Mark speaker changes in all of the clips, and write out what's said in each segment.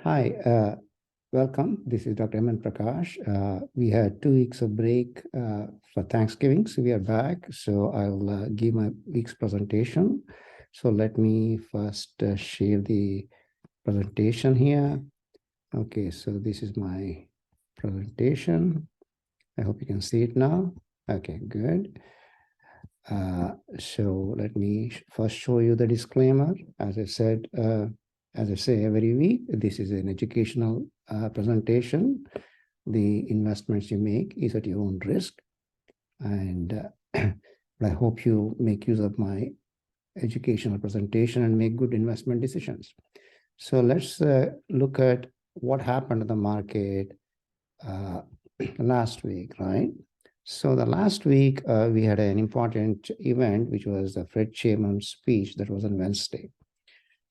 Speaker 1: Hi, welcome. This is Dr. Prakash. We had 2 weeks of break for Thanksgiving, so we are back. So I'll give my week's presentation. So let me first share the presentation here. Okay, so this is my presentation. I hope you can see it now. Okay, good. So let me first show you the disclaimer. As I said, as I say every week, this is an educational presentation. The investments you make is at your own risk. And I hope you make use of my educational presentation and make good investment decisions. So let's look at what happened to the market last week, right? So the last week, we had an important event, which was the Fed chairman's speech that was on Wednesday.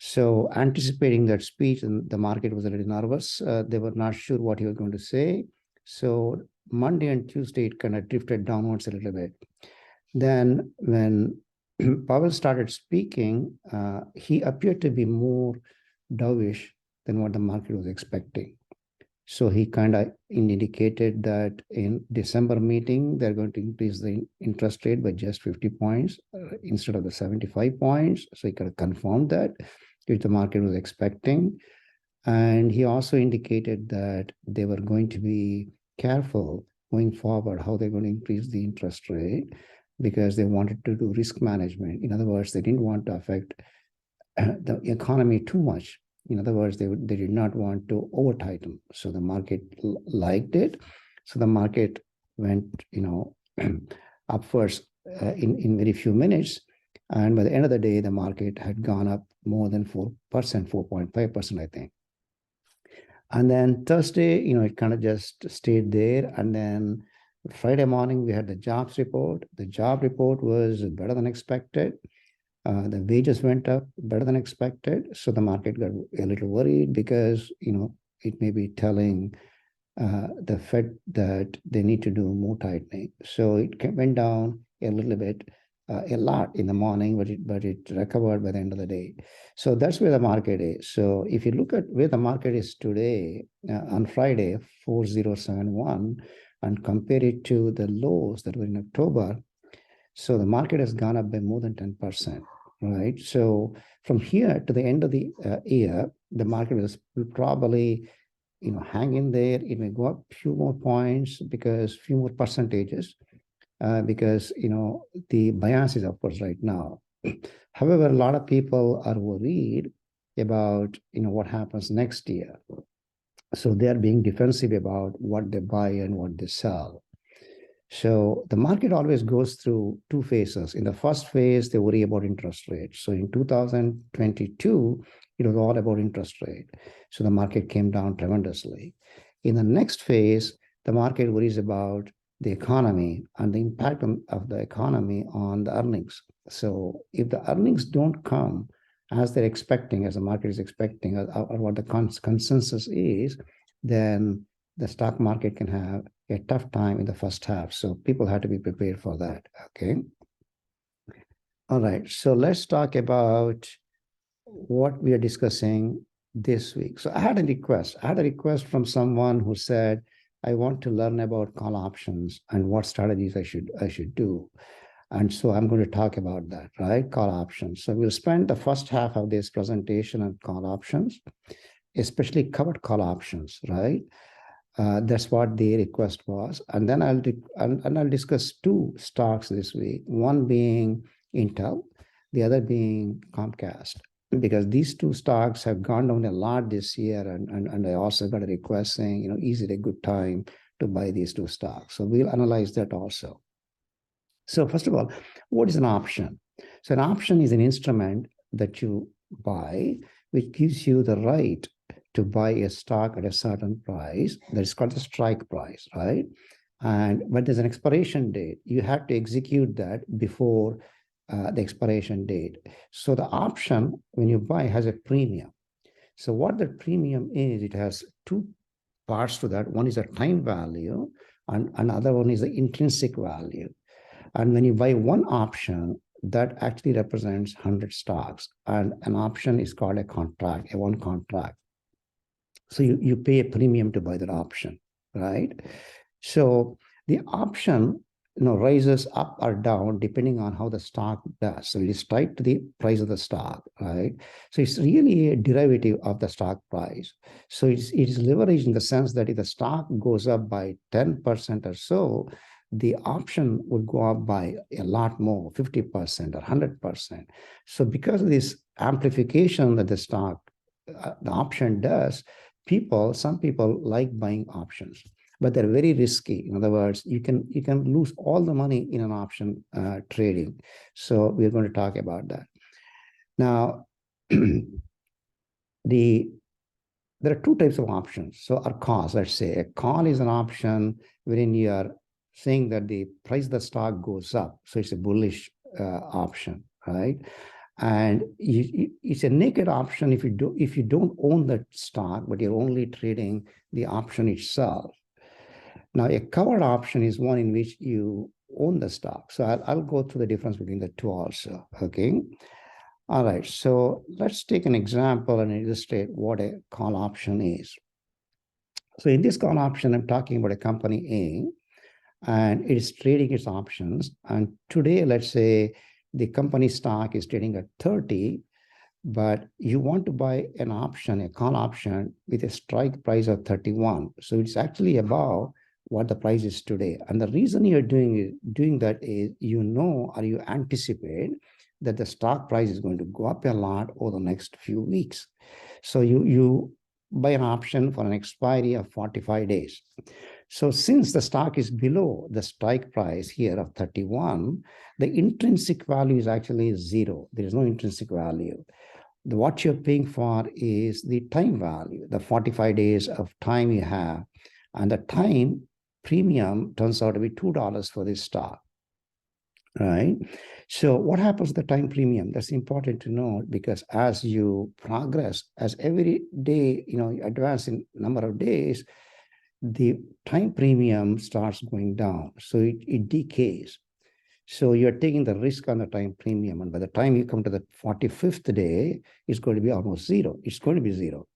Speaker 1: So anticipating that speech, and the market was a little nervous. They were not sure what he was going to say. So Monday and Tuesday, it kind of drifted downwards a little bit. Then when Powell started speaking, he appeared to be more dovish than what the market was expecting. So he kind of indicated that in December meeting, they're going to increase the interest rate by just 50 points instead of the 75 points. So he kind of confirmed that, which the market was expecting. And he also indicated that they were going to be careful going forward how they're going to increase the interest rate because they wanted to do risk management. In other words, they didn't want to affect the economy too much. In other words, they did not want to over tighten. So the market liked it. So the market went, upwards in very few minutes. And by the end of the day, the market had gone up more than 4%, 4.5%, I think. And then Thursday, it kind of just stayed there. And then Friday morning, we had the jobs report. The job report was better than expected. The wages went up better than expected. So the market got a little worried because, it may be telling the Fed that they need to do more tightening. So it went down a little bit, a lot in the morning, but it recovered by the end of the day. So that's where the market is. So if you look at where the market is today, on Friday, 4071, and compare it to the lows that were in October, so the market has gone up by more than 10%, right? So from here to the end of the year, the market will probably, hang in there. It may go up a few more points because few more percentages, because, the bias is upwards right now. However, a lot of people are worried about, what happens next year. So they are being defensive about what they buy and what they sell. So the market always goes through two phases. In the first phase, they worry about interest rates. So in 2022, it was all about interest rate. So the market came down tremendously. In the next phase, the market worries about the economy and the impact of the economy on the earnings. So if the earnings don't come as they're expecting, as the market is expecting, or what the consensus is, then the stock market can have a tough time in the first half. So people have to be prepared for that. Okay. All right. So let's talk about what we are discussing this week. So I had a request. I had a request from someone who said, I want to learn about call options and what strategies I should do. And so I'm going to talk about that, right? Call options. So we'll spend the first half of this presentation on call options, especially covered call options, right? That's what the request was. And then I'll discuss two stocks this week, one being Intel, the other being Comcast, because these two stocks have gone down a lot this year. And I also got a request saying, is it a good time to buy these two stocks? So we'll analyze that also. So first of all, what is an option? So an option is an instrument that you buy, which gives you the right to buy a stock at a certain price. That is called the strike price, right? And when there's an expiration date, you have to execute that before the expiration date. So the option, when you buy, has a premium. So what the premium is, it has two parts to that. One is a time value, and another one is the intrinsic value. And when you buy one option, that actually represents 100 stocks. And an option is called a contract, a one contract. So you pay a premium to buy that option, right? So the option rises up or down depending on how the stock does. So it is tied to the price of the stock, right? So it's really a derivative of the stock price. So it is leveraged in the sense that if the stock goes up by 10% or so, the option would go up by a lot more, 50% or 100%. So because of this amplification that the option does, some people like buying options, but they're very risky. In other words, you can lose all the money in an option trading. So we're going to talk about that. Now, there are two types of options. So our calls, let's say a call is an option wherein you are saying that the price of the stock goes up. So it's a bullish option, right? And it's a naked option if you don't own that stock, but you're only trading the option itself. Now, a covered option is one in which you own the stock. So I'll go through the difference between the two also, okay? All right, so let's take an example and illustrate what a call option is. So in this call option, I'm talking about a company A, and it is trading its options. And today, let's say the company stock is trading at 30, but you want to buy an option, a call option with a strike price of 31. So it's actually above what the price is today. And the reason you're doing that is or you anticipate that the stock price is going to go up a lot over the next few weeks. So you buy an option for an expiry of 45 days. So since the stock is below the strike price here of 31, the intrinsic value is actually zero. There is no intrinsic value. What you're paying for is the time value, the 45 days of time you have, and the time premium turns out to be $2 for this stock, right? So what happens to the time premium? That's important to know, because as you progress, as every day, you advance in number of days, the time premium starts going down. So it decays. So you're taking the risk on the time premium. And by the time you come to the 45th day, it's going to be almost zero. It's going to be zero.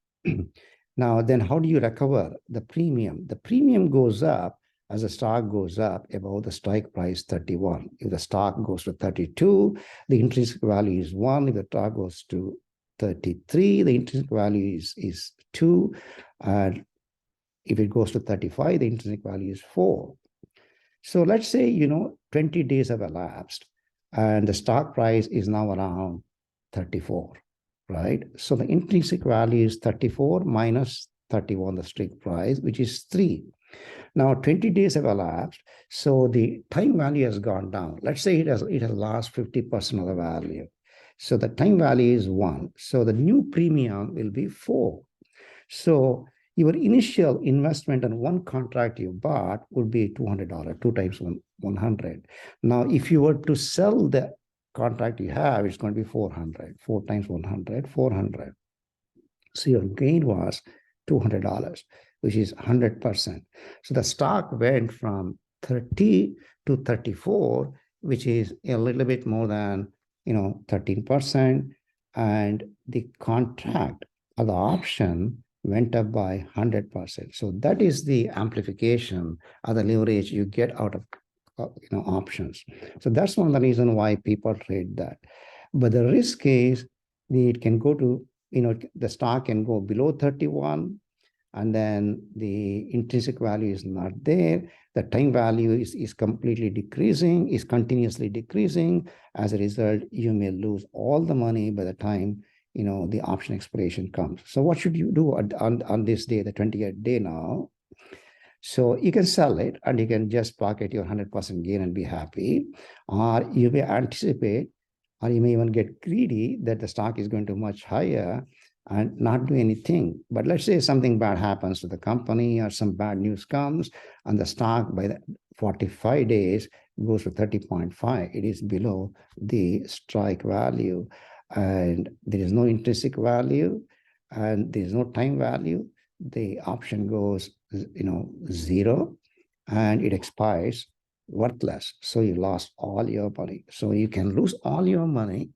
Speaker 1: Now, then how do you recover the premium? The premium goes up as the stock goes up above the strike price 31. If the stock goes to 32, the intrinsic value is 1. If the stock goes to 33, the intrinsic value is 2. And if it goes to 35, the intrinsic value is 4. So let's say, 20 days have elapsed and the stock price is now around 34, right? So the intrinsic value is 34 minus 31, the strike price, which is 3. Now 20 days have elapsed, so the time value has gone down. Let's say it has lost 50% of the value. So the time value is 1. So the new premium will be 4. So your initial investment on one contract you bought would be $200, 2 times 100. Now, if you were to sell the contract you have, it's going to be 400. 4 times 100, 400. So your gain was $200, which is 100%. So the stock went from 30 to 34, which is a little bit more than 13%. And the contract or the option went up by 100%. So that is the amplification or the leverage you get out of options. So that's one of the reasons why people trade that. But the risk is it can go to, the stock can go below 31, and then the intrinsic value is not there. The time value is completely decreasing, is continuously decreasing. As a result, you may lose all the money by the time the option expiration comes. So what should you do on this day, the 28th day now? So you can sell it and you can just pocket your 100% gain and be happy. Or you may anticipate, or you may even get greedy that the stock is going to much higher and not do anything. But let's say something bad happens to the company or some bad news comes and the stock by the 45 days goes to 30.5. It is below the strike value. And there is no intrinsic value and there is no time value. The option goes, 0, and it expires worthless. So you lost all your money. So you can lose all your money,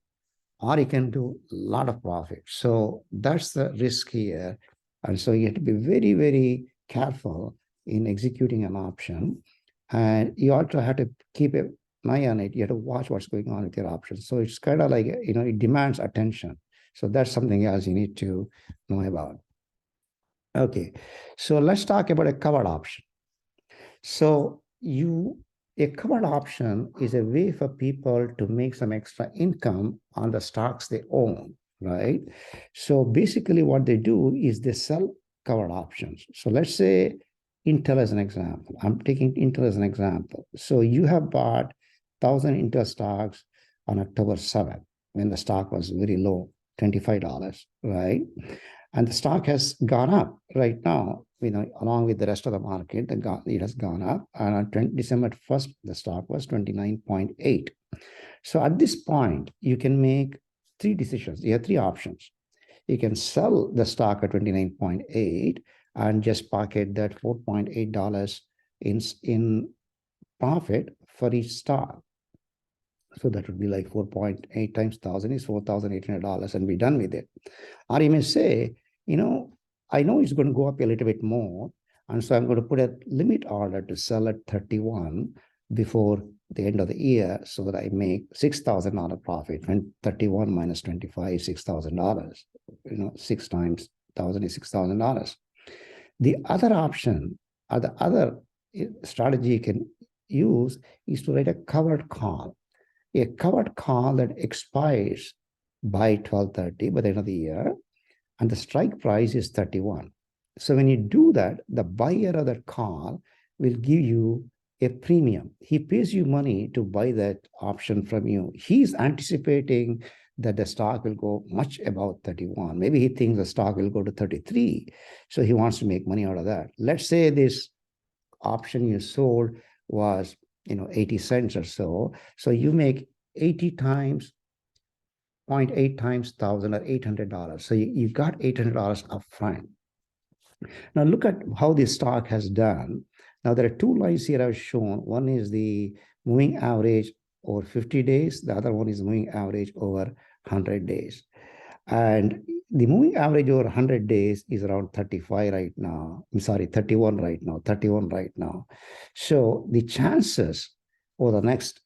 Speaker 1: or you can do a lot of profit. So that's the risk here. And so you have to be very, very careful in executing an option. And you also have to keep an eye on it. You have to watch what's going on with your options. So it's kind of like, it demands attention. So that's something else you need to know about. Okay, so let's talk about a covered option. So a covered option is a way for people to make some extra income on the stocks they own, right? So basically what they do is they sell covered options. So let's say Intel as an example. I'm taking Intel as an example. So you have bought 1,000 Intel stocks on October 7th when the stock was very low, $25, right? And the stock has gone up right now, along with the rest of the market, it has gone up. And on December 1st, the stock was 29.8. So at this point, you can make three decisions. You have three options. You can sell the stock at 29.8 and just pocket that $4.8 in profit for each stock. So that would be like 4.8 times 1,000 is $4,800 and be done with it. Or you may say, I know it's going to go up a little bit more. And so I'm going to put a limit order to sell at 31 before the end of the year so that I make $6,000 profit. When 31 minus 25 is $6,000. 6 times 1,000 is $6,000. The other option, or the other strategy you can use is to write a covered call. A covered call that expires by 12:30 by the end of the year, and the strike price is 31. So when you do that, the buyer of that call will give you a premium. He pays you money to buy that option from you. He's anticipating that the stock will go much above 31. Maybe he thinks the stock will go to 33. So he wants to make money out of that. Let's say this option you sold was 80 cents or so. So you make 80 times 0.8 times 1,000 or $800. So you got $800 up front. Now look at how this stock has done. Now there are two lines here I've shown. One is the moving average over 50 days. The other one is moving average over 100 days. And the moving average over 100 days is around 35 right now. I'm sorry, 31 right now, 31 right now. So the chances over the next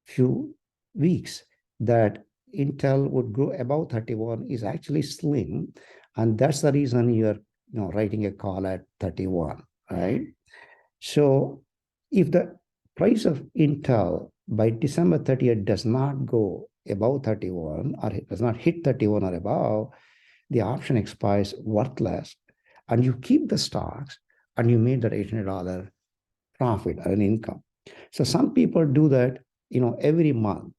Speaker 1: few weeks that Intel would go above 31 is actually slim. And that's the reason you're writing a call at 31, right? So if the price of Intel by December 30th does not go above 31 or it does not hit 31 or above, the option expires worthless and you keep the stocks and you made that $800 profit or an income. So some people do that, every month.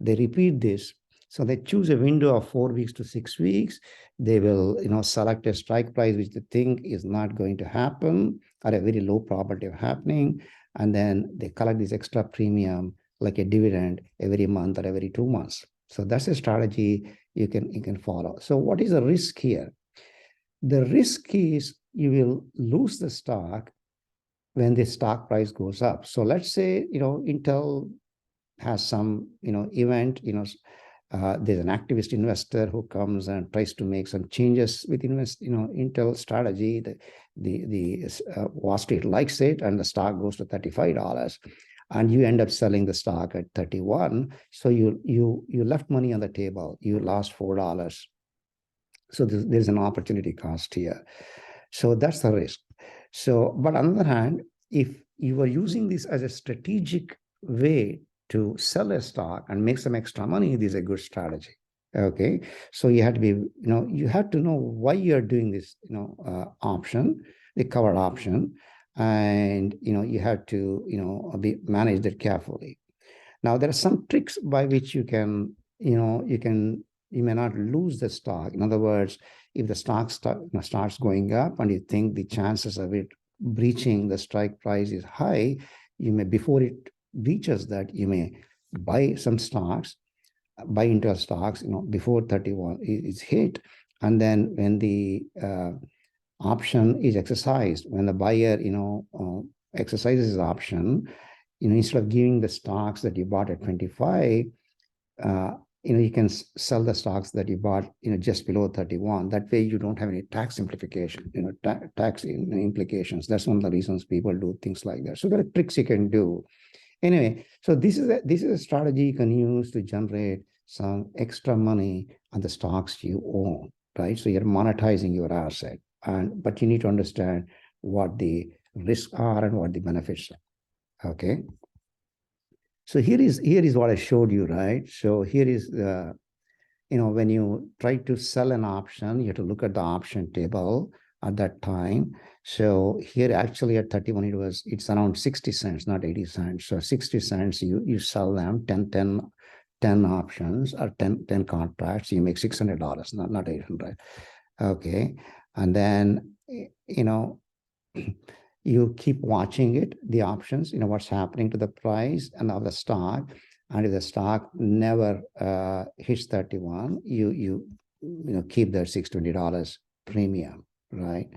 Speaker 1: They repeat this. So they choose a window of 4 weeks to 6 weeks. They will, select a strike price which they think is not going to happen or a very low probability of happening. And then they collect this extra premium like a dividend every month or every 2 months. So that's a strategy you can follow. So what is the risk here? The risk is you will lose the stock when the stock price goes up. So let's say, Intel has some, event, there's an activist investor who comes and tries to make some changes with Intel strategy. The Wall Street likes it and the stock goes to $35 and you end up selling the stock at 31. So you left money on the table. You lost $4. So there's an opportunity cost here. So that's the risk. So, but on the other hand, if you are using this as a strategic way to sell a stock and make some extra money, this is a good strategy. Okay, so you have to be, you have to know why you are doing this, option, the covered option, and you have to, manage that carefully. Now there are some tricks by which you may not lose the stock. In other words, if the stock starts going up and you think the chances of it breaching the strike price is high, you may, before it reaches that, you may buy some stocks, buy Intel stocks, before 31 is hit. And then when the option is exercised, when the buyer, exercises his option, instead of giving the stocks that you bought at 25, you can sell the stocks that you bought, just below 31. That way you don't have any tax implication, tax implications. That's one of the reasons people do things like that. So there are tricks you can do. Anyway, so this is a strategy you can use to generate some extra money on the stocks you own, right? So you're monetizing your asset, but you need to understand what the risks are and what the benefits are. Okay. So here is what I showed you, right? So here is the, when you try to sell an option, you have to look at the option table at that time. So here actually at 31, it's around 60 cents, not 80 cents. So 60 cents, you sell them 10 options or 10 contracts, you make $600, not 800. Okay. And then, you keep watching it, the options, what's happening to the price and of the stock. And if the stock never hits 31, you keep that $620 premium, right?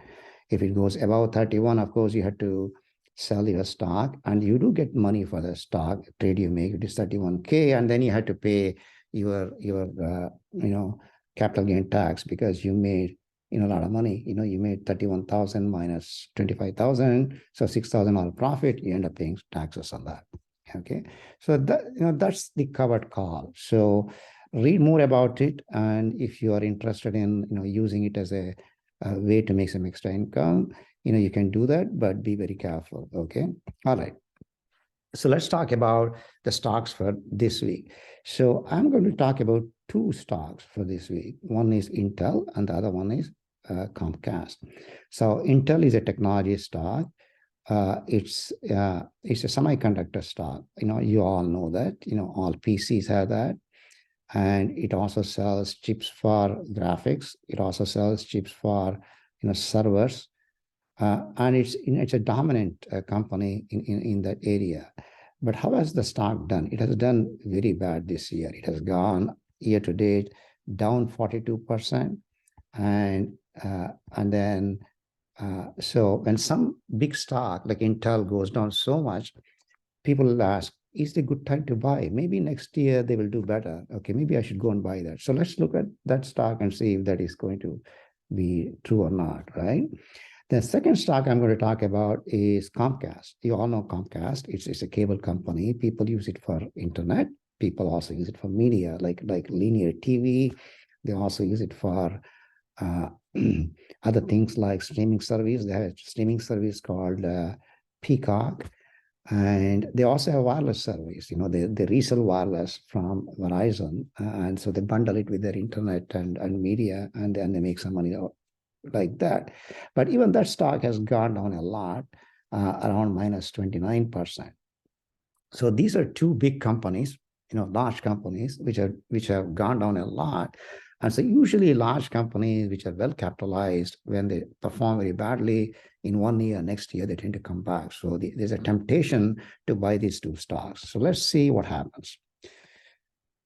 Speaker 1: If it goes above 31, of course, you have to sell your stock, and you do get money for the stock trade you make. It is 31K, and then you have to pay your capital gain tax because you made a lot of money. You made 31,000 minus 25,000, so $6,000 profit. You end up paying taxes on that. Okay, so that's the covered call. So read more about it, and if you are interested in using it as a way to make some extra income, you can do that, but be very careful. Okay, all right. So let's talk about the stocks for this week. So I'm going to talk about two stocks for this week. One is Intel, and the other one is Comcast. So Intel is a technology stock. It's a semiconductor stock. You all know that. All PCs have that, and it also sells chips for graphics. It also sells chips for servers, and it's a dominant company in that area. But how has the stock done? It has done very bad this year. It has gone year to date down 42%, and then so when some big stock like Intel goes down so much, people will ask, is it a good time to buy? Maybe next year they will do better. Okay, maybe I should go and buy that. So let's look at that stock and see if that is going to be true or not, right? The second stock I'm going to talk about is Comcast. You all know Comcast. It's a cable company. People use it for internet. People also use it for media, like linear TV. They also use it for other things like streaming service. They have a streaming service called Peacock, and they also have wireless service. They resell wireless from Verizon, and so they bundle it with their internet and media, and then they make some money like that. But even that stock has gone down a lot, around minus 29%. So these are two big companies, large companies, which have gone down a lot. And so usually large companies which are well capitalized, when they perform very badly in 1 year, next year, they tend to come back. So there's a temptation to buy these two stocks. So let's see what happens.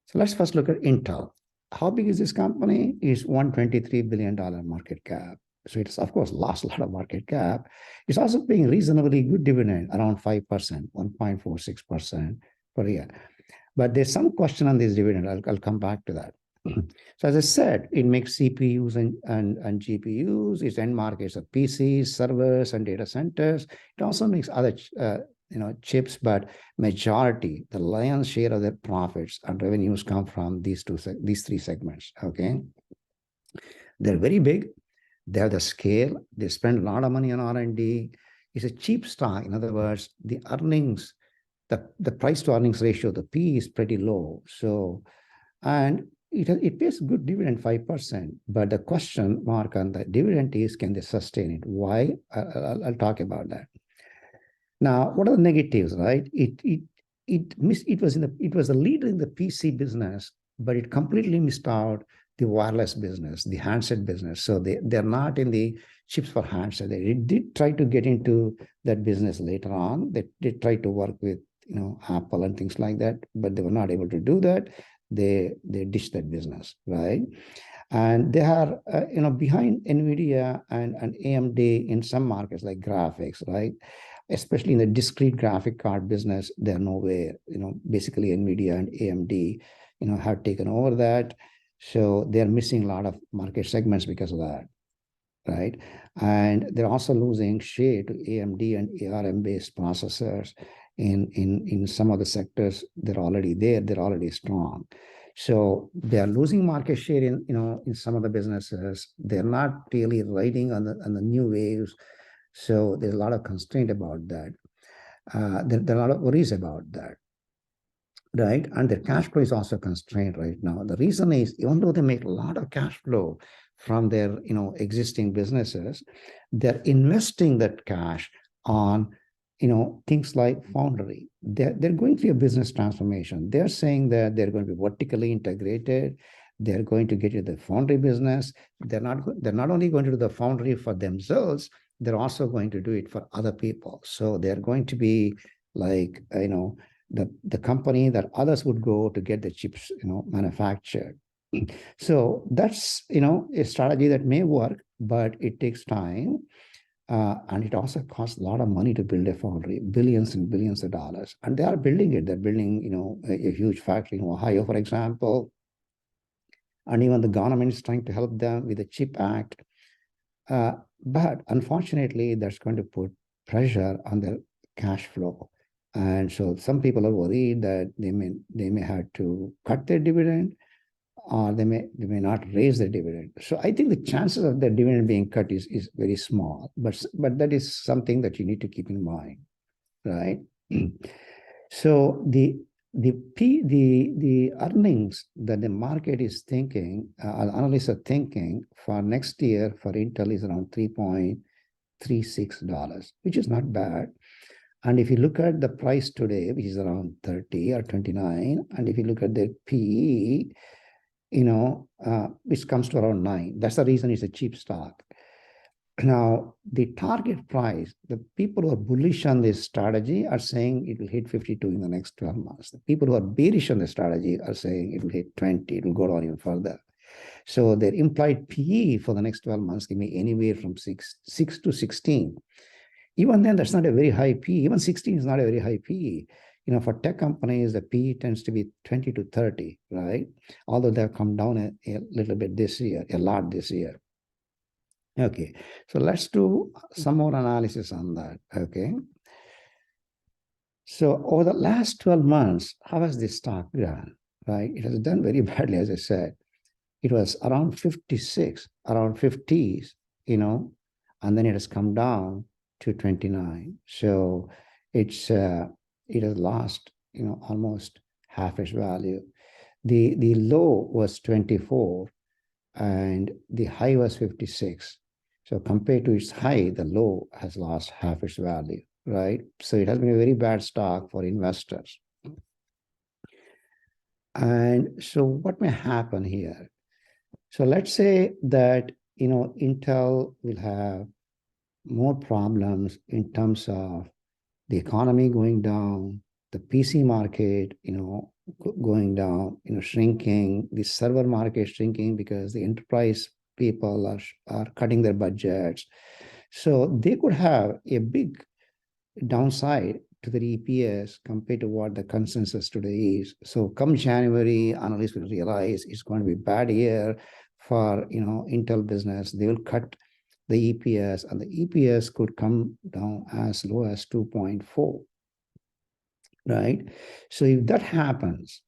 Speaker 1: So let's first look at Intel. How big is this company? It's $123 billion market cap. So it's, of course, lost a lot of market cap. It's also paying reasonably good dividend, around 5%, 1.46% per year. But there's some question on this dividend. I'll come back to that. So as I said, it makes CPUs and GPUs. Its end markets are PCs, servers, and data centers. It also makes other chips, but majority, the lion's share of their profits and revenues come from these three segments. Okay, they're very big. They have the scale. They spend a lot of money on R&D. It's a cheap stock. In other words, the earnings, the price to earnings ratio, the P is pretty low. So, and it pays good dividend, 5%. But the question mark on the dividend is, can they sustain it? Why? I'll talk about that. Now, what are the negatives, right? It was the leader in the PC business, but it completely missed out the wireless business, the handset business. So they're not in the chips for handset. They did try to get into that business later on. They did try to work with Apple and things like that, but they were not able to do that. They ditched that business, right? And they are behind NVIDIA and AMD in some markets like graphics, right? Especially in the discrete graphic card business, they're nowhere. Basically NVIDIA and AMD, have taken over that. So they're missing a lot of market segments because of that, right? And they're also losing share to AMD and ARM-based processors in some of the sectors. They're already there. They're already strong. So they are losing market share in some of the businesses. They're not really riding on the new waves. So there's a lot of constraint about that. There are a lot of worries about that, right? And their cash flow is also constrained right now. The reason is, even though they make a lot of cash flow from their existing businesses, they're investing that cash on things like foundry. They're going through a business transformation. They're saying that they're going to be vertically integrated. They're going to get into the foundry business. They're not only going to do the foundry for themselves, they're also going to do it for other people. So they're going to be like the company that others would go to get the chips manufactured. So that's a strategy that may work, but it takes time. And it also costs a lot of money to build a foundry, billions and billions of dollars. And they are building it. They're building, a huge factory in Ohio, for example. And even the government is trying to help them with the CHIP Act. But unfortunately, that's going to put pressure on their cash flow. And so some people are worried that they may have to cut their dividend, or they may not raise the dividend. So I think the chances of the dividend being cut is very small, but that is something that you need to keep in mind, right? So the earnings that the market is thinking, analysts are thinking for next year for Intel is around $3.36, which is not bad. And if you look at the price today, which is around 30 or 29, and if you look at the PE, which comes to around 9. That's the reason it's a cheap stock. Now, the target price, the people who are bullish on this strategy are saying it will hit 52 in the next 12 months. The people who are bearish on the strategy are saying it will hit 20, it will go down even further. So their implied PE for the next 12 months can be anywhere from 6 to 16. Even then, that's not a very high PE. Even 16 is not a very high PE. For tech companies, the PE tends to be 20 to 30, right? Although they've come down a little bit this year, a lot this year. Okay, so let's do some more analysis on that, okay? So over the last 12 months, how has this stock done, right? It has done very badly, as I said. It was around 56, around 50s, and then it has come down to 29. So it has lost, almost half its value. The low was 24 and the high was 56. So compared to its high, the low has lost half its value, right? So it has been a very bad stock for investors. And so what may happen here? So let's say that, Intel will have more problems in terms of the economy going down, the PC market, going down, shrinking, the server market shrinking because the enterprise people are cutting their budgets. So they could have a big downside to their EPS compared to what the consensus today is. So come January, analysts will realize it's going to be a bad year for Intel business. They will cut the EPS, and the EPS could come down as low as 2.4, right? So if that happens,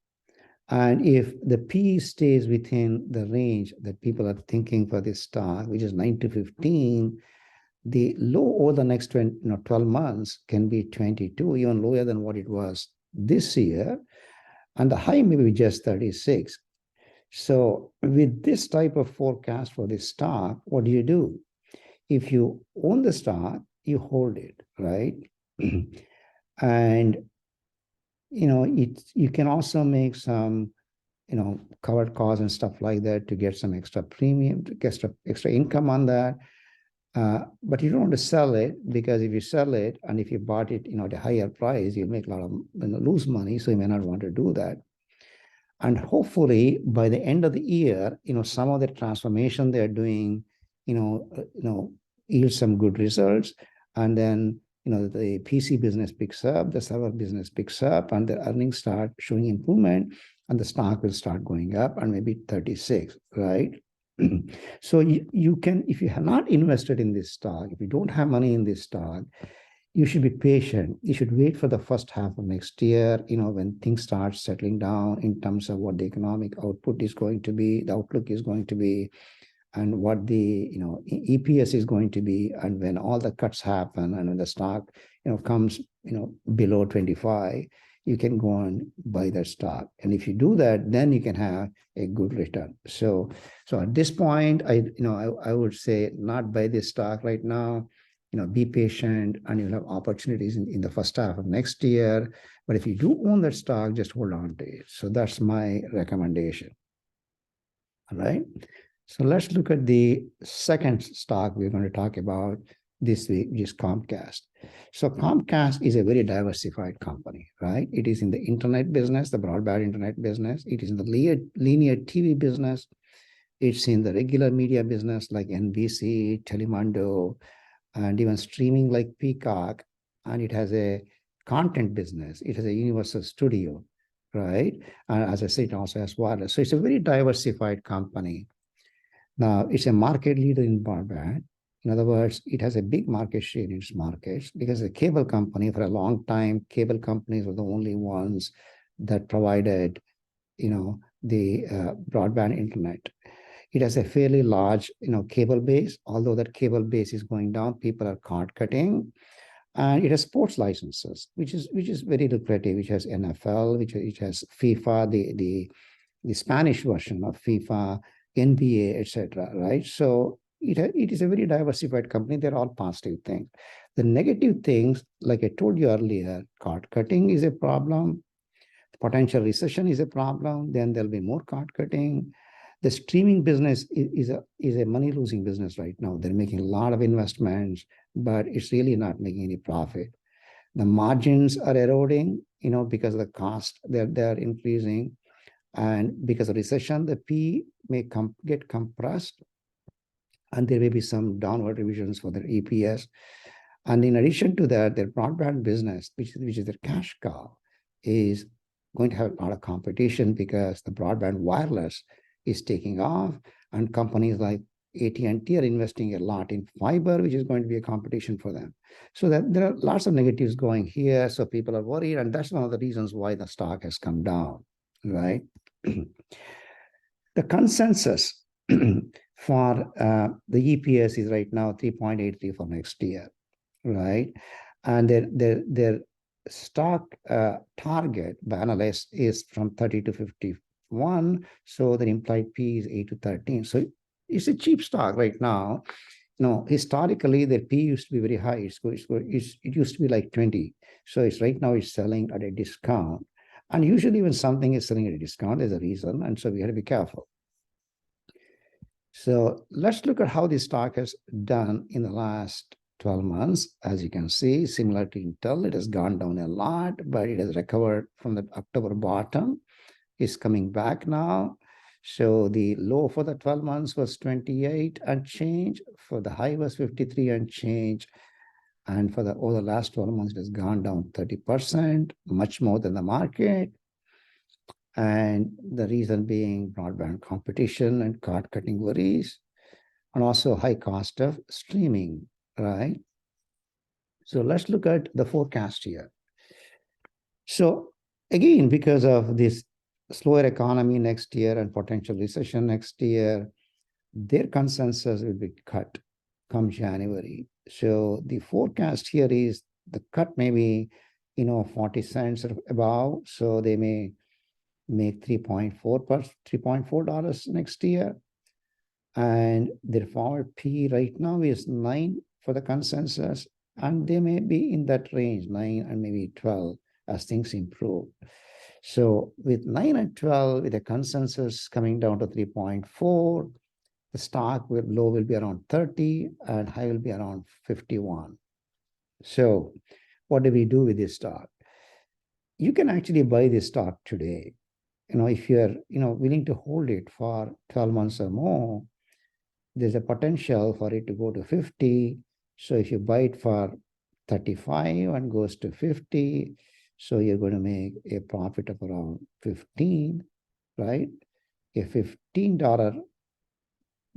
Speaker 1: and if the P stays within the range that people are thinking for this stock, which is 9 to 15, the low over the next 12 months can be 22, even lower than what it was this year, and the high may be just 36. So with this type of forecast for this stock, what do? If you own the stock, you hold it, right? And you can also make some covered calls and stuff like that to get some extra premium, to get extra income on that. But you don't want to sell it, because if you sell it and if you bought it at a higher price, you make a lot of lose money. So you may not want to do that. And hopefully by the end of the year, some of the transformation they're doing, yield some good results, and then the PC business picks up, the server business picks up, and the earnings start showing improvement. and the stock will start going up and maybe 36, right? So you can, if you have not invested in this stock, if you don't have money in this stock, you should be patient. You should wait for the first half of next year, when things start settling down in terms of what the economic output is going to be, the outlook is going to be, and what the EPS is going to be, and when all the cuts happen and when the stock comes below 25, you can go and buy that stock. And if you do that, then you can have a good return. So at this point, I would say not buy this stock right now. Be patient, and you'll have opportunities in the first half of next year. But if you do own that stock, just hold on to it. So that's my recommendation. All right. So let's look at the second stock we're going to talk about this week, which is Comcast. So Comcast is a very diversified company, right? It is in the internet business, the broadband internet business. It is in the linear TV business. It's in the regular media business like NBC, Telemundo, and even streaming like Peacock. And it has a content business. It has a Universal Studio, right? And as I said, it also has wireless. So it's a very diversified company. Now, it's a market leader in broadband. In other words, it has a big market share in its markets because the cable company, for a long time, cable companies were the only ones that provided, the broadband internet. It has a fairly large, cable base. Although that cable base is going down, people are cord cutting. And it has sports licenses, which is very lucrative. Which has NFL, which has FIFA, the Spanish version of FIFA, NBA, etc. Right? So it is a very diversified company. They're all positive things. The negative things, like I told you earlier, cord cutting is a problem. Potential recession is a problem. Then there'll be more cord cutting. The streaming business is a money-losing business right now. They're making a lot of investments, but it's really not making any profit. The margins are eroding, because of the cost they're increasing. And because of recession, the P may get compressed, and there may be some downward revisions for their EPS. And in addition to that, their broadband business, which is their cash cow, is going to have a lot of competition because the broadband wireless is taking off, and companies like AT&T are investing a lot in fiber, which is going to be a competition for them. So that there are lots of negatives going here. So people are worried, and that's one of the reasons why the stock has come down, right? The consensus for the EPS is right now 3.83 for next year, right? And their stock target by analysts is from 30 to 51. So the implied P is 8 to 13. So it's a cheap stock right now. Historically, their P used to be very high. It used to be like 20. So right now it's selling at a discount. And usually when something is selling at a discount, there's a reason. And so we have to be careful. So let's look at how this stock has done in the last 12 months. As you can see, similar to Intel, it has gone down a lot, but it has recovered from the October bottom. It's coming back now. So the low for the 12 months was 28 and change. For the high was 53 and change. And for over the last 12 months, it has gone down 30%, much more than the market. And the reason being broadband competition and cord cutting worries, and also high cost of streaming, right? So let's look at the forecast here. So again, because of this slower economy next year and potential recession next year, their consensus will be cut come January. So the forecast here is the cut may be, 40 cents or above. So they may make $3.4 next year. And their forward P right now is 9 for the consensus. And they may be in that range, 9 and maybe 12 as things improve. So with 9 and 12, with the consensus coming down to 3.4, the stock low will be around 30 and high will be around 51. So what do we do with this stock? You can actually buy this stock today. If you're, willing to hold it for 12 months or more, there's a potential for it to go to 50. So if you buy it for 35 and goes to 50, so you're going to make a profit of around 15. right? A $15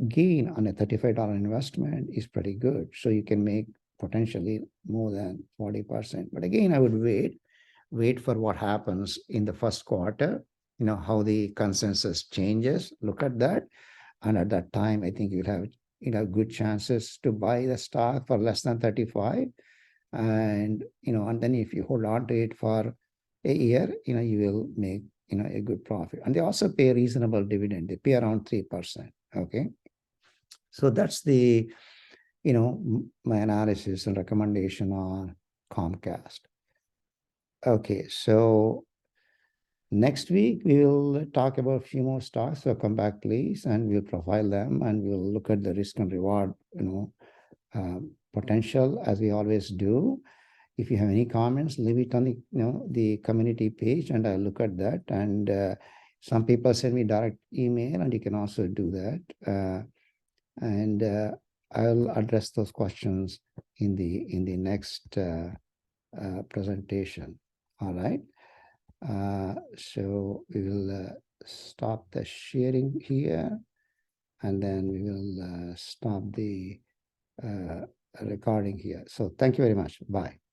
Speaker 1: gain on a $35 investment is pretty good. So you can make potentially more than 40%. But again, I would wait for what happens in the first quarter, how the consensus changes, look at that. And at that time, I think you'll have good chances to buy the stock for less than 35. And then if you hold on to it for a year, you will make a good profit. And they also pay a reasonable dividend. They pay around 3%. Okay. So that's my analysis and recommendation on Comcast. Okay, so next week we will talk about a few more stocks. So come back, please, and we'll profile them and we'll look at the risk and reward, potential as we always do. If you have any comments, leave it on the community page, and I'll look at that. And some people send me direct email, and you can also do that. And I'll address those questions in the next presentation. All right. So we will stop the sharing here, and then we will stop the recording here. So thank you very much. Bye.